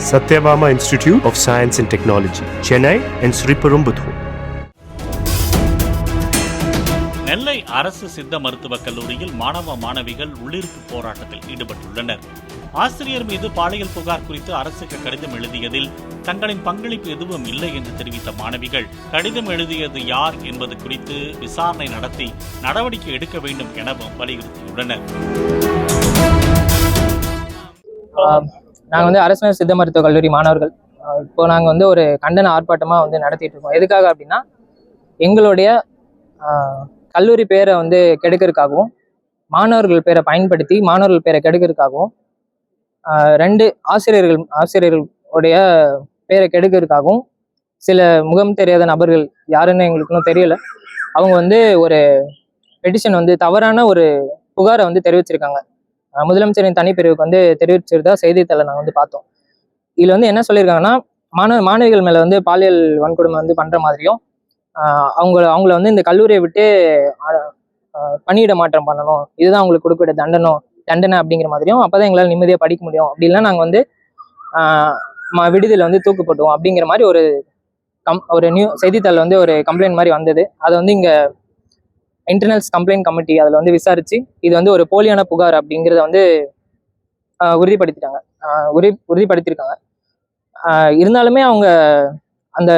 Satyabama Institute of Science and Technology, Chennai and Sriperumbudur. நெல்லை அரசு சித்த மருத்துவக் கல்லூரியில் மாணவ மாணவிகள் உள்ளிருப்பு போராட்டத்தில் ஈடுபட்டுள்ளனர். ஆசிரியர் மீது பாலியல் புகார் குறித்து அரசுக்கு கடிதம் எழுதியதில் தங்களின் பங்களிப்பு எதுவும் இல்லை என்று தெரிவித்த மாணவிகள், கடிதம் எழுதியது யார் என்பது குறித்து விசாரணை நடத்தி நடவடிக்கை எடுக்க வேண்டும் எனவும் வலியுறுத்தியுள்ளனர். நாங்கள் அரசு சித்த மருத்துவக் கல்லூரி மாணவர்கள் இப்போ நாங்கள் ஒரு கண்டன ஆர்ப்பாட்டமாக நடத்திட்டு இருக்கோம். எதுக்காக அப்படின்னா, எங்களுடைய கல்லூரி பேரை கெடுக்கிறதுக்காகவும், மாணவர்கள் பேரை பயன்படுத்தி மாணவர்கள் பேரை கெடுக்கிறதுக்காகவும், 2 ஆசிரியர்களுடைய பேரை கெடுக்கிறதுக்காகவும் சில முகம் தெரியாத நபர்கள் யாருன்னு எங்களுக்கு இன்னும் தெரியல, அவங்க ஒரு பெட்டிஷன் தவறான ஒரு புகாரை தெரிவிச்சிருக்காங்க. முதலமைச்சரின் தனிப்பிரிவுக்கு தெரிவிச்சிருந்தா செய்தித்தாளை நாங்கள் பார்த்தோம். இதில் என்ன சொல்லியிருக்காங்கன்னா, மாணவிகள் மேலே பாலியல் வன்கொடுமை பண்ணுற மாதிரியும், அவங்கள இந்த கல்லூரியை விட்டு பணியிட மாற்றம் பண்ணணும், இதுதான் அவங்களுக்கு கொடுக்கிற தண்டனை அப்படிங்கிற மாதிரியும், அப்போதான் எங்களால் நிம்மதியாக படிக்க முடியும், அப்படின்லாம் நாங்கள் விடுதியில் தூக்கு போட்டுவோம் அப்படிங்கிற மாதிரி ஒரு செய்தித்தாளில் ஒரு கம்ப்ளைண்ட் மாதிரி வந்தது. அதை இங்கே இன்டர்னல்ஸ் கம்ப்ளைண்ட் கமிட்டி அதில் விசாரித்து இது ஒரு போலியான புகார் அப்படிங்கிறத உறுதிப்படுத்தியிருக்காங்க. இருந்தாலுமே அவங்க அந்த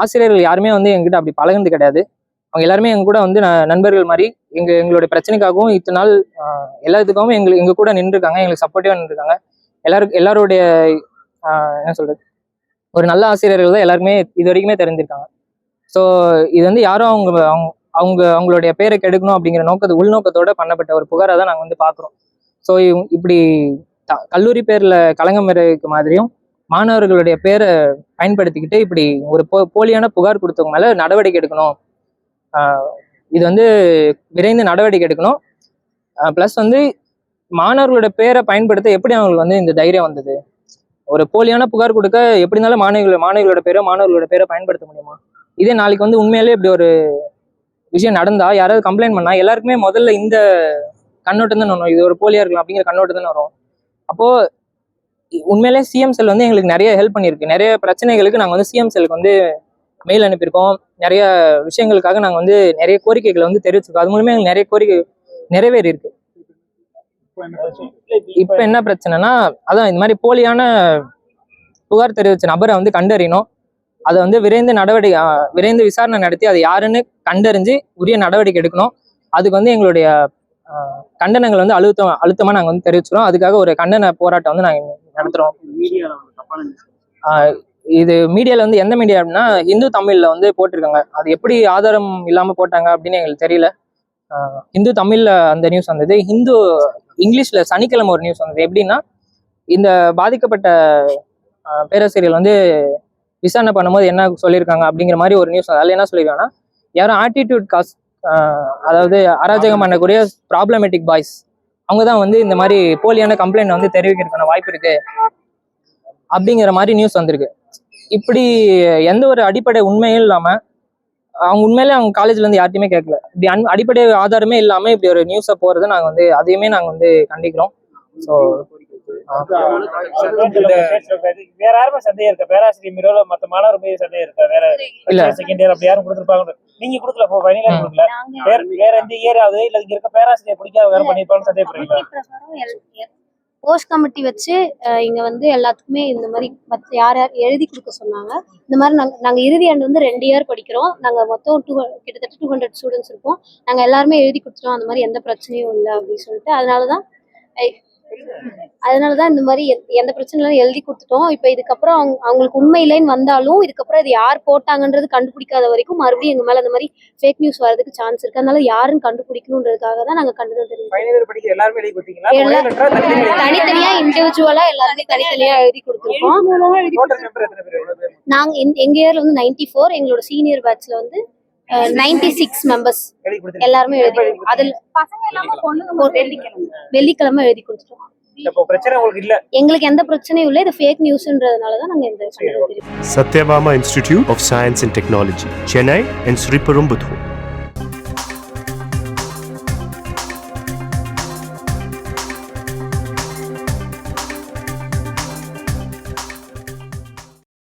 ஆசிரியர்கள் யாருமே எங்ககிட்ட அப்படி பழகுனது கிடையாது. அவங்க எல்லாருமே எங்க கூட நண்பர்கள் மாதிரி எங்களுடைய பிரச்சனைக்காகவும் இத்தனை நாள் எல்லாத்துக்காகவும் எங்க கூட நின்றுருக்காங்க, எங்களுக்கு சப்போர்ட்டிவாக நின்றுருக்காங்க. எல்லாருடைய என்ன சொல்றது, ஒரு நல்ல ஆசிரியர்கள் தான் எல்லாருமே இது வரைக்குமே தெரிஞ்சிருக்காங்க. ஸோ இது யாரும் அவங்களுடைய பேரை கெடுக்கணும் அப்படிங்கிற உள்நோக்கத்தோட பண்ணப்பட்ட ஒரு புகாரை தான் நாங்கள் பார்க்குறோம். ஸோ இப்படி கல்லூரி பேரில் களங்கம் வரைக்கு மாதிரியும் மாணவர்களுடைய பேரை பயன்படுத்திக்கிட்டு இப்படி ஒரு போலியான புகார் கொடுத்தவங்க மேலே நடவடிக்கை எடுக்கணும். இது விரைந்து நடவடிக்கை எடுக்கணும். ப்ளஸ் மாணவர்களோட பேரை பயன்படுத்த எப்படி அவங்களுக்கு இந்த தைரியம் வந்தது? ஒரு போலியான புகார் கொடுக்க எப்படி இருந்தாலும் மாணவிகளோட பேரை பயன்படுத்த முடியுமா? இதே நாளைக்கு உண்மையிலே இப்படி ஒரு விஷயம் நடந்தா, யாராவது கம்ப்ளைண்ட் பண்ணா, எல்லாருக்குமே முதல்ல இந்த கண்ணோட்டம் தான் வரும், இது ஒரு போலியா இருக்கலாம் அப்படிங்கிற கண்ணோட்டம் தான் வரும். அப்போ உண்மையிலே சிஎம் செல் எங்களுக்கு நிறைய ஹெல்ப் பண்ணியிருக்கு. நிறைய பிரச்சனைகளுக்கு நாங்கள் சிஎம் செல்லுக்கு மெயில் அனுப்பியிருக்கோம். நிறைய விஷயங்களுக்காக நாங்கள் நிறைய கோரிக்கைகளை தெரிவிச்சிருக்கோம். அது மூலமே எங்களுக்கு நிறைய கோரிக்கை நிறைவேறி இருக்கு. இப்ப என்ன பிரச்சனைனா, அதான் இந்த மாதிரி போலியான புகார் தெரிவிச்ச நபரை கண்டறியணும். அதை விரைந்து விசாரணை நடத்தி அதை யாருன்னு கண்டறிஞ்சு உரிய நடவடிக்கை எடுக்கணும். அதுக்கு எங்களுடைய கண்டனங்கள் அழுத்தமா நாங்கள் தெரிவிச்சிடும். அதுக்காக ஒரு கண்டன போராட்டம் நாங்கள் நடத்துறோம். இது மீடியால எந்த மீடியா அப்படின்னா, இந்து தமிழ்ல போட்டிருக்காங்க. அது எப்படி ஆதாரம் இல்லாம போட்டாங்க அப்படின்னு எங்களுக்கு தெரியல. இந்து தமிழ்ல அந்த நியூஸ் வந்தது. இங்கிலீஷ்ல சனிக்கிழமை ஒரு நியூஸ் வந்தது. எப்படின்னா, இந்த பாதிக்கப்பட்ட பேராசிரியர் விசாரணை பண்ணும்போது என்ன சொல்லியிருக்காங்க அப்படிங்கிற மாதிரி ஒரு நியூஸ். அதில் என்ன சொல்லியிருக்காங்கன்னா, யாரும் ஆட்டிடியூட் காஸ்ட், அதாவது அராஜகம் பண்ணக்கூடிய ப்ராப்ளமேட்டிக் பாய்ஸ், அவங்க தான் இந்த மாதிரி போலியான கம்ப்ளைண்ட் தெரிவிக்கிறதுக்கான வாய்ப்பு இருக்கு அப்படிங்கிற மாதிரி நியூஸ் வந்திருக்கு. இப்படி எந்த ஒரு அடிப்படை உண்மையும் இல்லாம, அவங்க உண்மையிலே அவங்க காலேஜ்ல யார்ட்டையுமே கேட்கல, இப்படி அடிப்படை ஆதாரமே இல்லாம இப்படி ஒரு நியூஸை போறது நாங்கள் அதையுமே நாங்கள் கண்டிக்கிறோம். ஸோ வேற யாருமே சந்தேகம் இருக்கா? பேராசிரியர் மீறோ மத்த மாணவர் மீது சந்தேகம் இருக்கா? வேற இல்ல, செகண்ட் இயர் அப்படி யாரும் கொடுத்துருப்பாங்க, நீங்க கொடுக்கல, ஃபைனல் இயர் கொடுக்கல, வேற எந்த இயர் ஆகுது இல்ல இங்க இருக்க பேராசிரியர் பிடிக்காத வேற பண்ணிருப்பான்னு சந்தேகப்படுறீங்களா? போஸ்ட் கமிட்டி வச்சு இங்க எல்லாத்துக்குமே இந்த மாதிரி யார் யார் எழுதி கொடுக்க சொன்னாங்க. இந்த மாதிரி நாங்க இறுதி ஆண்டு 2 இயர் படிக்கிறோம். நாங்க மொத்தம் கிட்டத்தட்ட 200 ஸ்டூடெண்ட்ஸ் இருப்போம். நாங்க எல்லாருமே எழுதி கொடுத்துட்டோம், அந்த மாதிரி எந்த பிரச்சனையும் இல்லை அப்படின்னு சொல்லிட்டு. அதனாலதான் இந்த மாதிரி எந்த பிரச்சனையும் எழுதி கொடுத்துட்டோம். இப்ப இதுக்கப்புறம் அவங்களுக்கு உண்மை இல்லைன்னு வந்தாலும், இதுக்கப்புறம் இது யார் போட்டாங்கன்றது கண்டுபிடிக்காத வரைக்கும் மறுபடியும் எங்க மேல அந்த மாதிரி ஃபேக் நியூஸ் வரதுக்கு சான்ஸ் இருக்கு. அதனால யாருன்னு கண்டுபிடிக்கணும்ன்றதுக்காக தான் நாங்க கண்டனம் தெரிவிக்கிறோம். தனித்தனியா இண்டிவிஜுவலா எல்லாருமே தனித்தனியா எழுதி கொடுத்துருக்கோம். நாங்க எங்க இயர்ல 94, எங்களோட சீனியர் பேட்ச்ல 96 மெம்பர்ஸ் எல்லாருமே எழுதி, அதுல வெள்ளிக்கிழமை எழுதி கொடுத்துட்டோம். எங்களுக்கு எந்த பிரச்சனையும் இல்லை. இது ஃபேக் நியூஸ்ன்றதுனாலதான் நாங்க இந்த Satyabama Institute of Science and Technology, Chennai and Sriperumbudur.